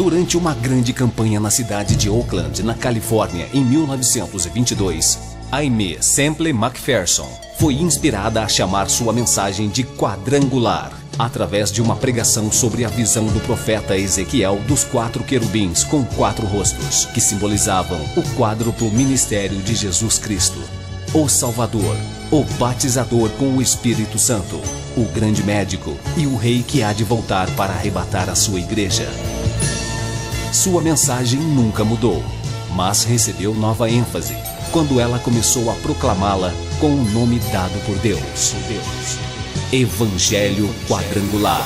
Durante uma grande campanha na cidade de Oakland, na Califórnia, em 1922, Aimee Semple McPherson foi inspirada a chamar sua mensagem de quadrangular, através de uma pregação sobre a visão do profeta Ezequiel dos 4 querubins com 4 rostos, que simbolizavam o quádruplo ministério de Jesus Cristo, o Salvador, o batizador com o Espírito Santo, o grande médico e o rei que há de voltar para arrebatar a sua igreja. Sua mensagem nunca mudou, mas recebeu nova ênfase quando ela começou a proclamá-la com o nome dado por Deus. Evangelho Quadrangular.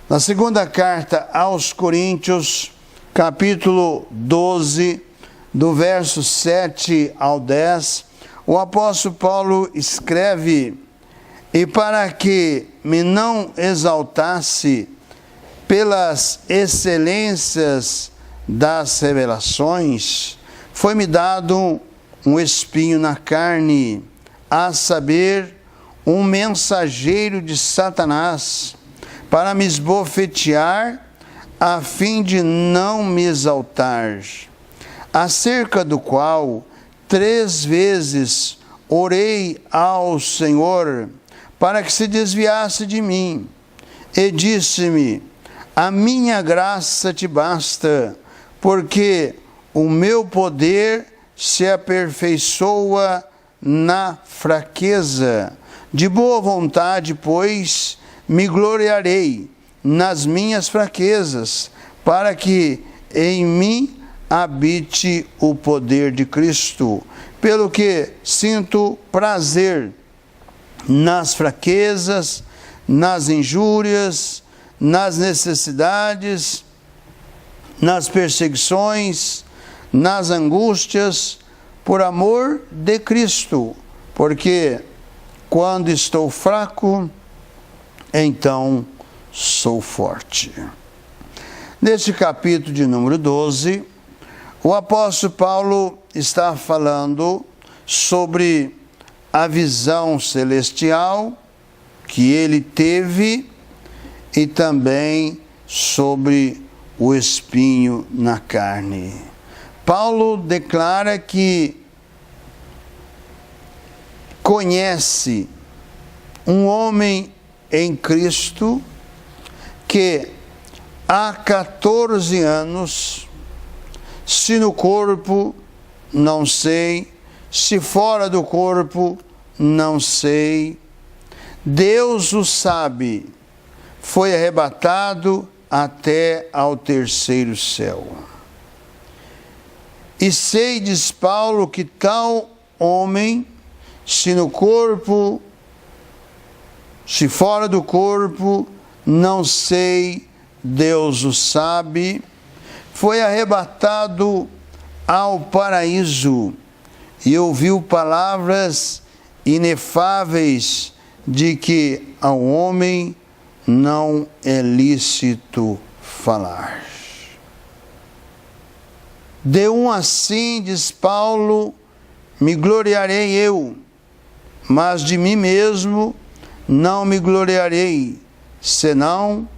Na segunda carta aos Coríntios, capítulo 12, do verso 7 ao 10, o apóstolo Paulo escreve: e para que me não exaltasse pelas excelências das revelações, foi-me dado um espinho na carne, a saber, um mensageiro de Satanás, para me esbofetear, a fim de não me exaltar, acerca do qual 3 vezes orei ao Senhor, para que se desviasse de mim, e disse-me: a minha graça te basta, porque o meu poder se aperfeiçoa na fraqueza. De boa vontade, pois, me gloriarei nas minhas fraquezas, para que em mim habite o poder de Cristo, pelo que sinto prazer nas fraquezas, nas injúrias, nas necessidades, nas perseguições, nas angústias, por amor de Cristo, porque quando estou fraco, então sou forte. Neste capítulo de número 12, o apóstolo Paulo está falando sobre a visão celestial que ele teve e também sobre o espinho na carne. Paulo declara que conhece um homem em Cristo que há 14 anos, se no corpo, não sei, se fora do corpo, não sei, Deus o sabe, foi arrebatado até ao 3º céu. E sei, diz Paulo, que tal homem, se no corpo, se fora do corpo, não sei, Deus o sabe, foi arrebatado ao paraíso e ouviu palavras inefáveis de que ao homem não é lícito falar. De um assim, diz Paulo, me gloriarei eu, mas de mim mesmo não me gloriarei, senão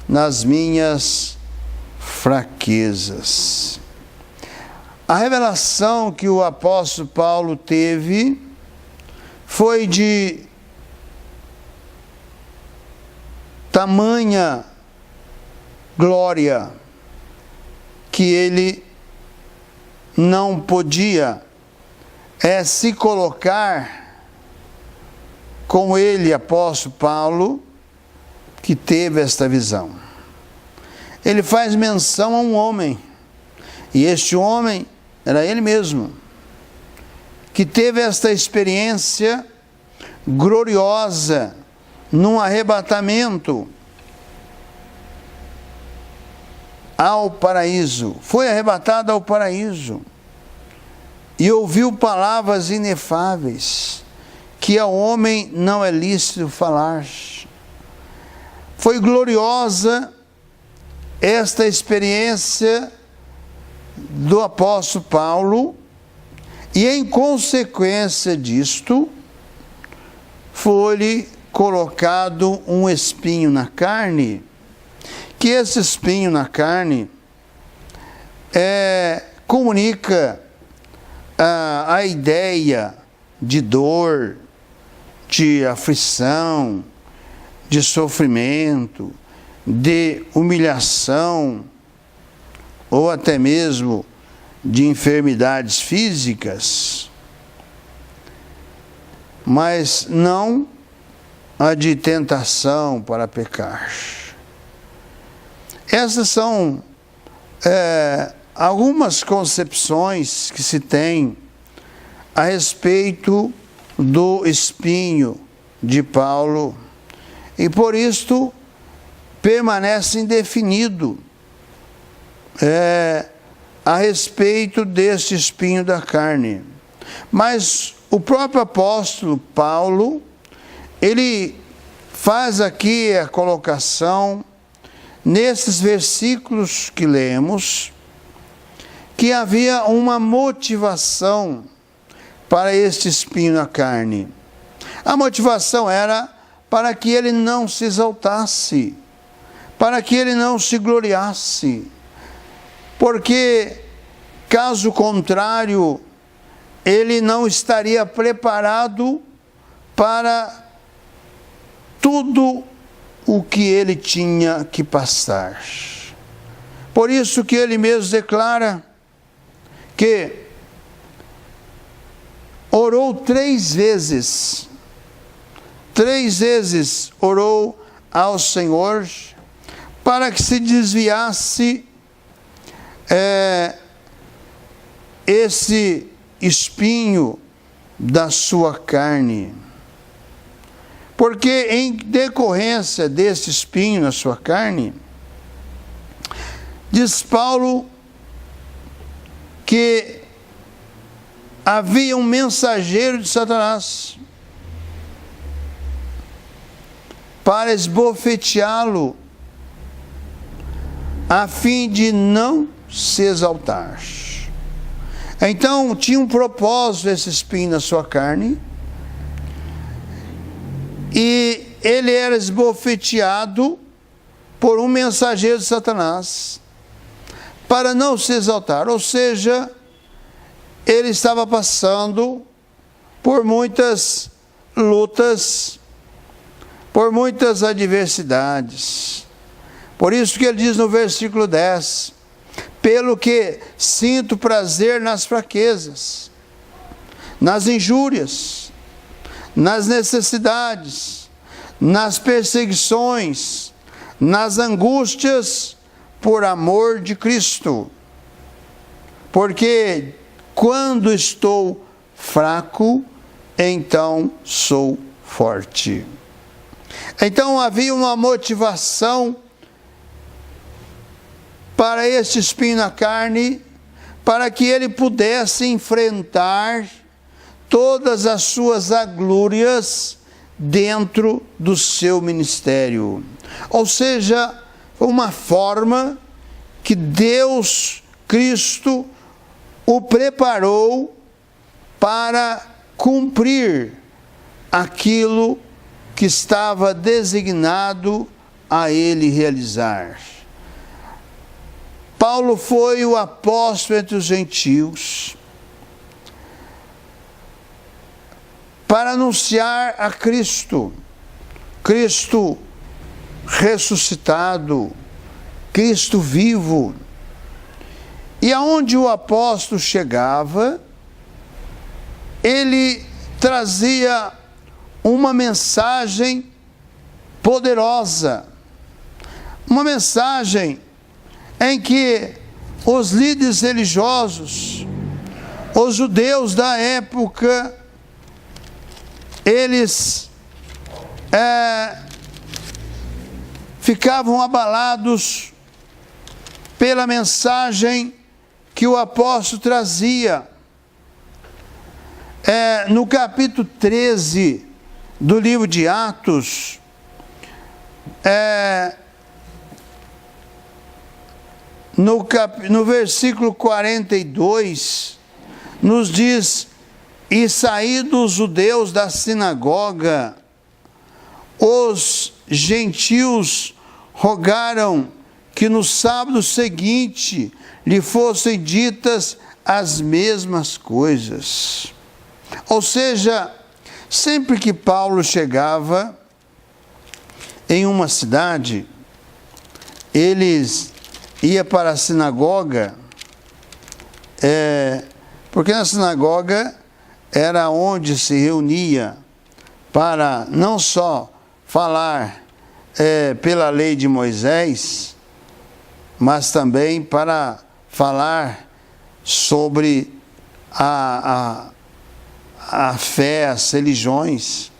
nas minhas fraquezas. A revelação que o apóstolo Paulo teve foi de tamanha glória que ele não podia se colocar como ele, apóstolo Paulo, que teve esta visão. Ele faz menção a um homem, e este homem era ele mesmo, que teve esta experiência gloriosa num arrebatamento ao paraíso. Foi arrebatado ao paraíso e ouviu palavras inefáveis que ao homem não é lícito falar. Foi gloriosa esta experiência do apóstolo Paulo, E em consequência disto, foi-lhe colocado um espinho na carne, que esse espinho na carne comunica a ideia de dor, de aflição, de sofrimento, de humilhação, ou até mesmo de enfermidades físicas, mas não a de tentação para pecar. Essas são algumas concepções que se tem a respeito do espinho de Paulo, e por isto permanece indefinido a respeito deste espinho da carne. Mas o próprio apóstolo Paulo, ele faz aqui a colocação, nesses versículos que lemos, que havia uma motivação para este espinho na carne. A motivação era para que ele não se exaltasse, para que ele não se gloriasse, porque, caso contrário, ele não estaria preparado para tudo o que ele tinha que passar. Por isso que ele mesmo declara que orou 3 vezes. 3 vezes orou ao Senhor para que se desviasse esse espinho da sua carne. Porque em decorrência desse espinho na sua carne, diz Paulo que havia um mensageiro de Satanás para esbofeteá-lo, a fim de não se exaltar. Então, tinha um propósito esse espinho na sua carne, e ele era esbofeteado por um mensageiro de Satanás, para não se exaltar. Ou seja, ele estava passando por muitas lutas, por muitas adversidades. Por isso que ele diz no versículo 10, pelo que sinto prazer nas fraquezas, nas injúrias, nas necessidades, nas perseguições, nas angústias, por amor de Cristo. Porque quando estou fraco, então sou forte. Então havia uma motivação para este espinho na carne, para que ele pudesse enfrentar todas as suas agrúrias dentro do seu ministério. Ou seja, uma forma que Deus, Cristo, o preparou para cumprir aquilo que estava designado a ele realizar. Paulo foi o apóstolo entre os gentios para anunciar a Cristo, Cristo ressuscitado, Cristo vivo. E aonde o apóstolo chegava, ele trazia uma mensagem poderosa, uma mensagem em que os líderes religiosos, os judeus da época, eles ficavam abalados pela mensagem que o apóstolo trazia. No capítulo 13 do livro de Atos, no versículo 42, nos diz E saídos os judeus da sinagoga, os gentios rogaram que no sábado seguinte lhe fossem ditas as mesmas coisas. Ou seja, sempre que Paulo chegava em uma cidade, eles iam para a sinagoga, porque na sinagoga era onde se reunia para não só falar pela lei de Moisés, mas também para falar sobre a fé, as religiões.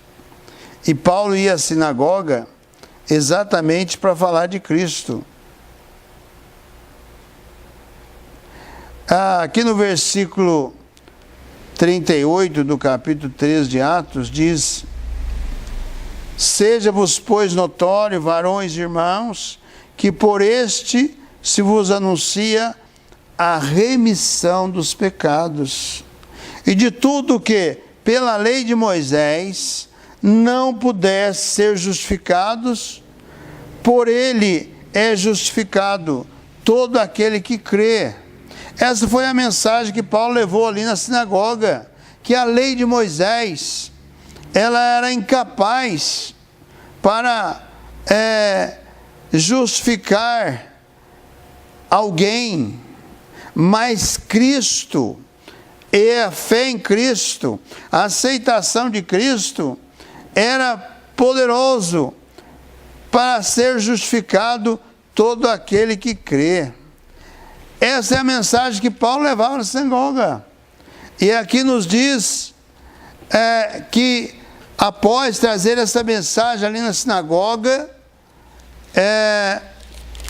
E Paulo ia à sinagoga exatamente para falar de Cristo. Aqui no versículo 38 do capítulo 3 de Atos diz: seja-vos, pois, notório, varões e irmãos, que por este se vos anuncia a remissão dos pecados, e de tudo que, pela lei de Moisés, não pudesse ser justificados, por ele é justificado todo aquele que crê. Essa foi a mensagem que Paulo levou ali na sinagoga, que a lei de Moisés, ela era incapaz para justificar alguém, mas Cristo e a fé em Cristo, a aceitação de Cristo, era poderoso para ser justificado todo aquele que crê. Essa é a mensagem que Paulo levava na sinagoga. E aqui nos diz que após trazer essa mensagem ali na sinagoga,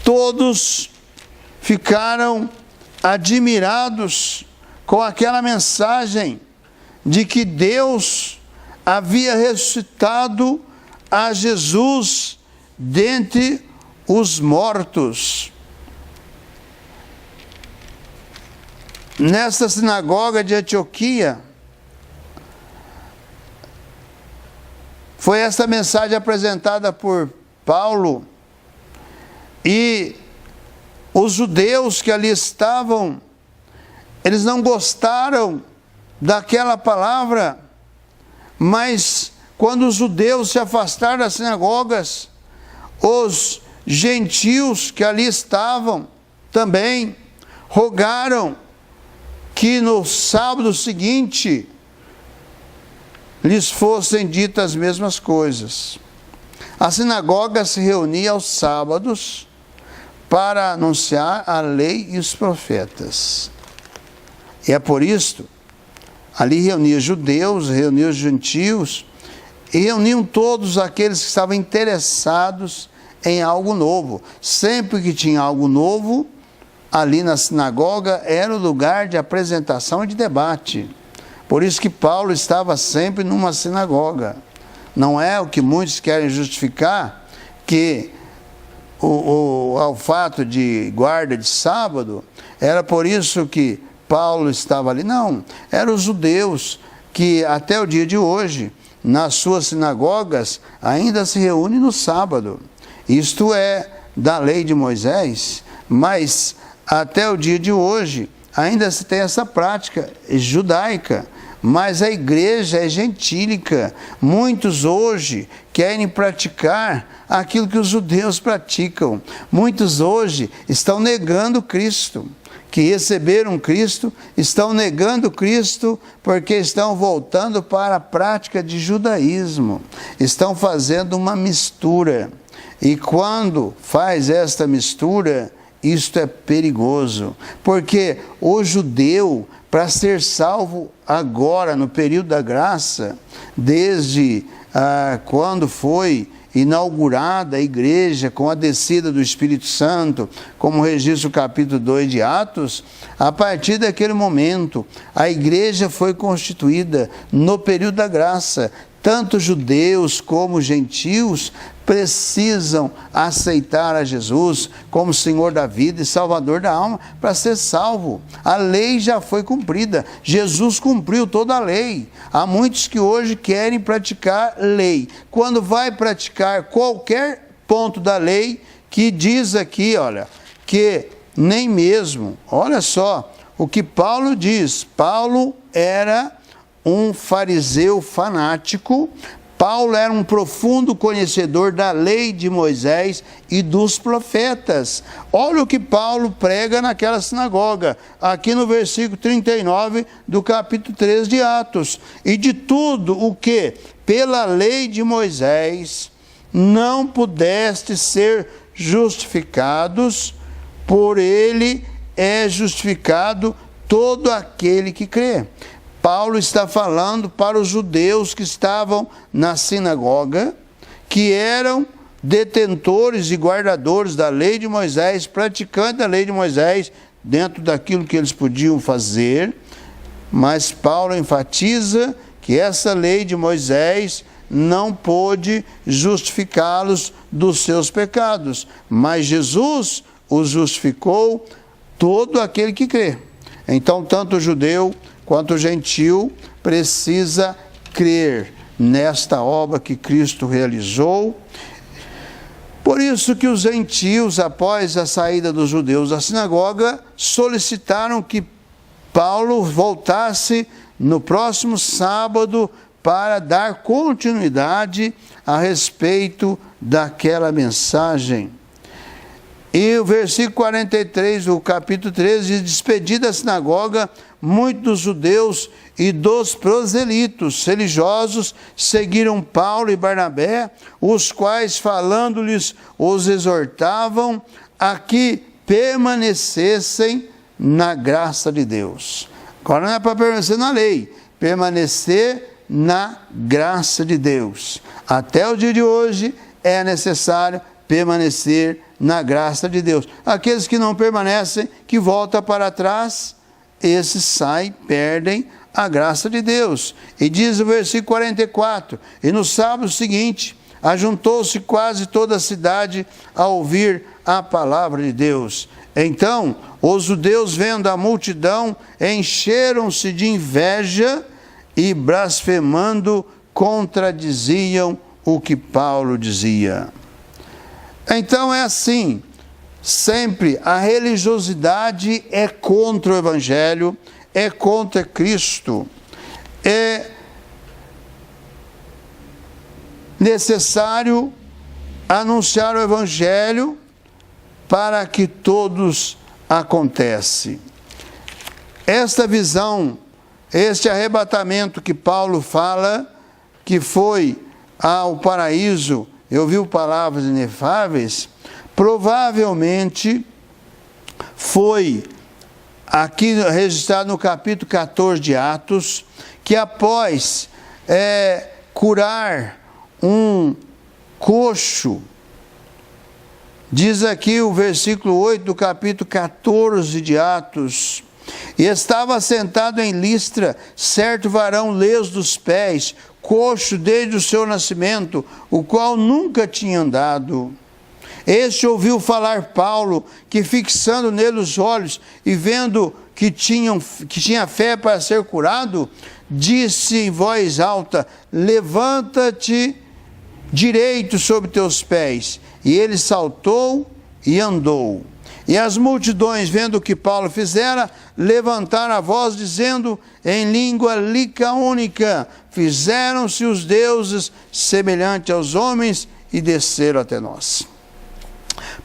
todos ficaram admirados com aquela mensagem de que Deus havia ressuscitado a Jesus dentre os mortos. Nesta sinagoga de Antioquia, foi essa mensagem apresentada por Paulo, e os judeus que ali estavam, eles não gostaram daquela palavra, mas quando os judeus se afastaram das sinagogas, os gentios que ali estavam também rogaram que no sábado seguinte lhes fossem ditas as mesmas coisas. A sinagoga se reunia aos sábados para anunciar a lei e os profetas. E é por isso, ali reunia judeus, reunia os gentios, e reuniam todos aqueles que estavam interessados em algo novo. Sempre que tinha algo novo, ali na sinagoga era o lugar de apresentação e de debate. Por isso que Paulo estava sempre numa sinagoga. Não é o que muitos querem justificar, que ao fato de guarda de sábado, era por isso que Paulo estava ali. Não, eram os judeus que até o dia de hoje, nas suas sinagogas, ainda se reúnem no sábado. Isto é da lei de Moisés, mas até o dia de hoje ainda se tem essa prática judaica, mas a igreja é gentílica. Muitos hoje querem praticar aquilo que os judeus praticam. Muitos hoje estão negando Cristo, que receberam Cristo, estão negando Cristo porque estão voltando para a prática de judaísmo. Estão fazendo uma mistura. E quando faz esta mistura, isto é perigoso, porque o judeu, para ser salvo agora, no período da graça, desde quando foi inaugurada a igreja com a descida do Espírito Santo, como registra o capítulo 2 de Atos, a partir daquele momento, a igreja foi constituída no período da graça, tanto judeus como gentios precisam aceitar a Jesus como Senhor da vida e Salvador da alma para ser salvo. A lei já foi cumprida, Jesus cumpriu toda a lei. Há muitos que hoje querem praticar lei. Quando vai praticar qualquer ponto da lei, que diz aqui, olha, que nem mesmo, olha só, o que Paulo diz. Paulo era um fariseu fanático. Paulo era um profundo conhecedor da lei de Moisés e dos profetas. Olha o que Paulo prega naquela sinagoga, aqui no versículo 39 do capítulo 3 de Atos. E de tudo o que, pela lei de Moisés, não pudeste ser justificados, por ele é justificado todo aquele que crê. Paulo está falando para os judeus que estavam na sinagoga, que eram detentores e guardadores da lei de Moisés, praticantes da lei de Moisés, dentro daquilo que eles podiam fazer. Mas Paulo enfatiza que essa lei de Moisés não pôde justificá-los dos seus pecados, mas Jesus os justificou, todo aquele que crê. Então, tanto o judeu quanto o gentil precisa crer nesta obra que Cristo realizou. Por isso que os gentios, após a saída dos judeus da sinagoga, solicitaram que Paulo voltasse no próximo sábado para dar continuidade a respeito daquela mensagem. E o versículo 43 do capítulo 13 diz: despedida da sinagoga, muitos dos judeus e dos proselitos religiosos seguiram Paulo e Barnabé, os quais, falando-lhes, os exortavam a que permanecessem na graça de Deus. Agora não é para permanecer na lei, permanecer na graça de Deus. Até o dia de hoje é necessário permanecer na graça de Deus. Aqueles que não permanecem, que voltam para trás, esses saem, perdem a graça de Deus. E diz o versículo 44, e no sábado seguinte, ajuntou-se quase toda a cidade a ouvir a palavra de Deus. Então, os judeus, vendo a multidão, encheram-se de inveja e, blasfemando, contradiziam o que Paulo dizia. Então é assim, sempre a religiosidade é contra o Evangelho, é contra Cristo. É necessário anunciar o Evangelho para que todos acontecem. Esta visão, este arrebatamento que Paulo fala, que foi ao paraíso, eu ouvi palavras inefáveis, provavelmente foi aqui registrado no capítulo 14 de Atos, que após curar um coxo, diz aqui o versículo 8 do capítulo 14 de Atos: e estava sentado em Listra certo varão leso dos pés, coxo desde o seu nascimento, o qual nunca tinha andado. Este ouviu falar Paulo, que fixando nele os olhos e vendo que tinha fé para ser curado, disse em voz alta: levanta-te direito sobre teus pés. E ele saltou e andou. E as multidões, vendo o que Paulo fizera, levantaram a voz, dizendo em língua licaônica: fizeram-se os deuses semelhantes aos homens e desceram até nós.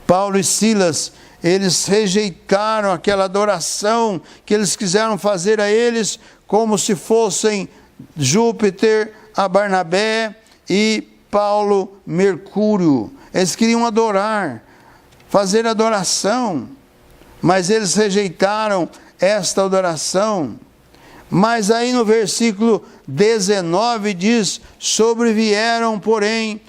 Paulo e Silas, eles rejeitaram aquela adoração que eles quiseram fazer a eles, como se fossem Júpiter a Barnabé e Paulo Mercúrio. Eles queriam adorar, fazer adoração, mas eles rejeitaram esta adoração. Mas aí no versículo 19 diz: sobrevieram, porém,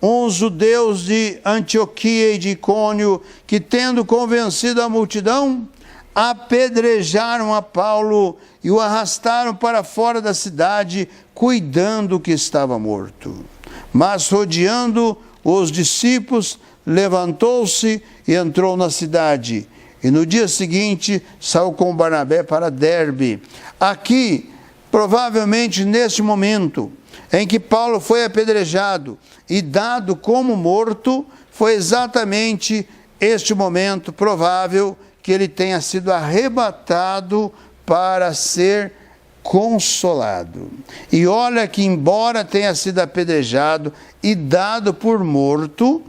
uns judeus de Antioquia e de Icônio, que tendo convencido a multidão, apedrejaram a Paulo e o arrastaram para fora da cidade, cuidando que estava morto. Mas, rodeando os discípulos, levantou-se e entrou na cidade. E no dia seguinte, saiu com Barnabé para Derbe. Aqui, provavelmente neste momento em que Paulo foi apedrejado e dado como morto, foi exatamente este momento provável que ele tenha sido arrebatado para ser consolado. E olha que, embora tenha sido apedrejado e dado por morto,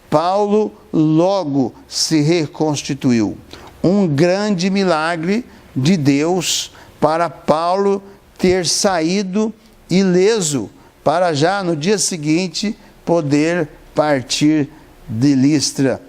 Paulo logo se reconstituiu. Um grande milagre de Deus para Paulo ter saído ileso, para já no dia seguinte poder partir de Listra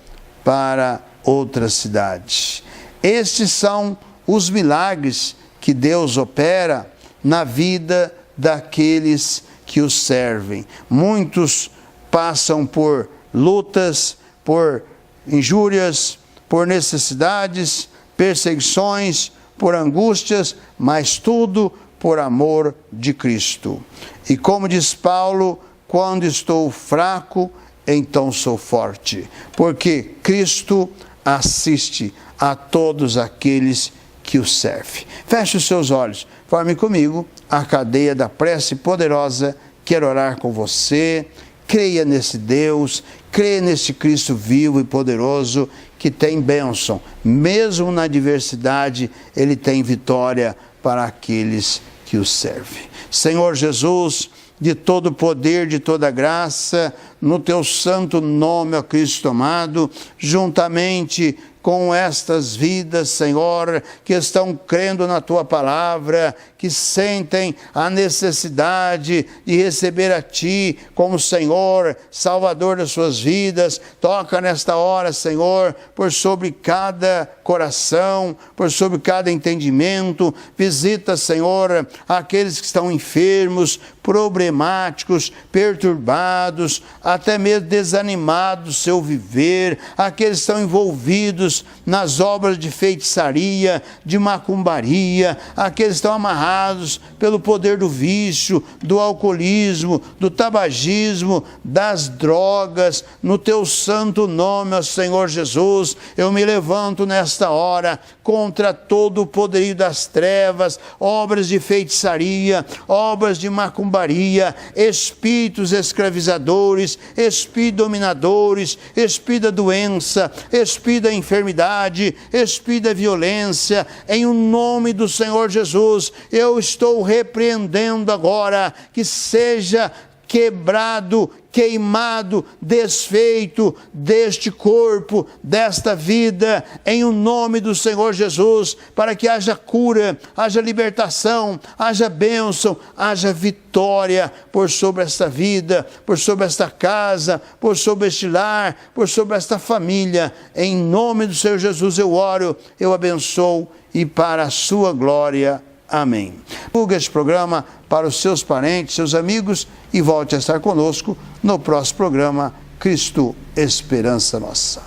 para outra cidade. Estes são os milagres que Deus opera na vida daqueles que o servem. Muitos passam por lutas, por injúrias, por necessidades, perseguições, por angústias, mas tudo por amor de Cristo. E como diz Paulo, quando estou fraco, então sou forte, porque Cristo assiste a todos aqueles que o servem. Feche os seus olhos, forme comigo a cadeia da prece poderosa. Quero orar com você. Creia nesse Deus, creia nesse Cristo vivo e poderoso que tem bênção. Mesmo na adversidade, Ele tem vitória para aqueles que o servem. Senhor Jesus, de todo poder, de toda graça, no Teu santo nome, ó Cristo amado, juntamente com estas vidas, Senhor, que estão crendo na Tua palavra, que sentem a necessidade de receber a Ti como Senhor, Salvador das suas vidas. Toca nesta hora, Senhor, por sobre cada coração, por sobre cada entendimento. Visita, Senhor, aqueles que estão enfermos, problemáticos, perturbados, até mesmo desanimados do seu viver, aqueles que estão envolvidos nas obras de feitiçaria, de macumbaria, aqueles que estão amarrados pelo poder do vício, do alcoolismo, do tabagismo, das drogas. No Teu santo nome, ó Senhor Jesus, eu me levanto nesta hora contra todo o poderio das trevas, obras de feitiçaria, obras de macumbaria, espíritos escravizadores, espíritos dominadores, espírito da doença, espírito da enfermidade, espírito da violência. Em o nome do Senhor Jesus, eu estou repreendendo agora que seja quebrado, queimado, desfeito deste corpo, desta vida, em o nome do Senhor Jesus, para que haja cura, haja libertação, haja bênção, haja vitória por sobre esta vida, por sobre esta casa, por sobre este lar, por sobre esta família. Em nome do Senhor Jesus eu oro, eu abençoo, e para a sua glória. Amém. Divulgue este programa para os seus parentes, seus amigos, e volte a estar conosco no próximo programa Cristo, Esperança Nossa.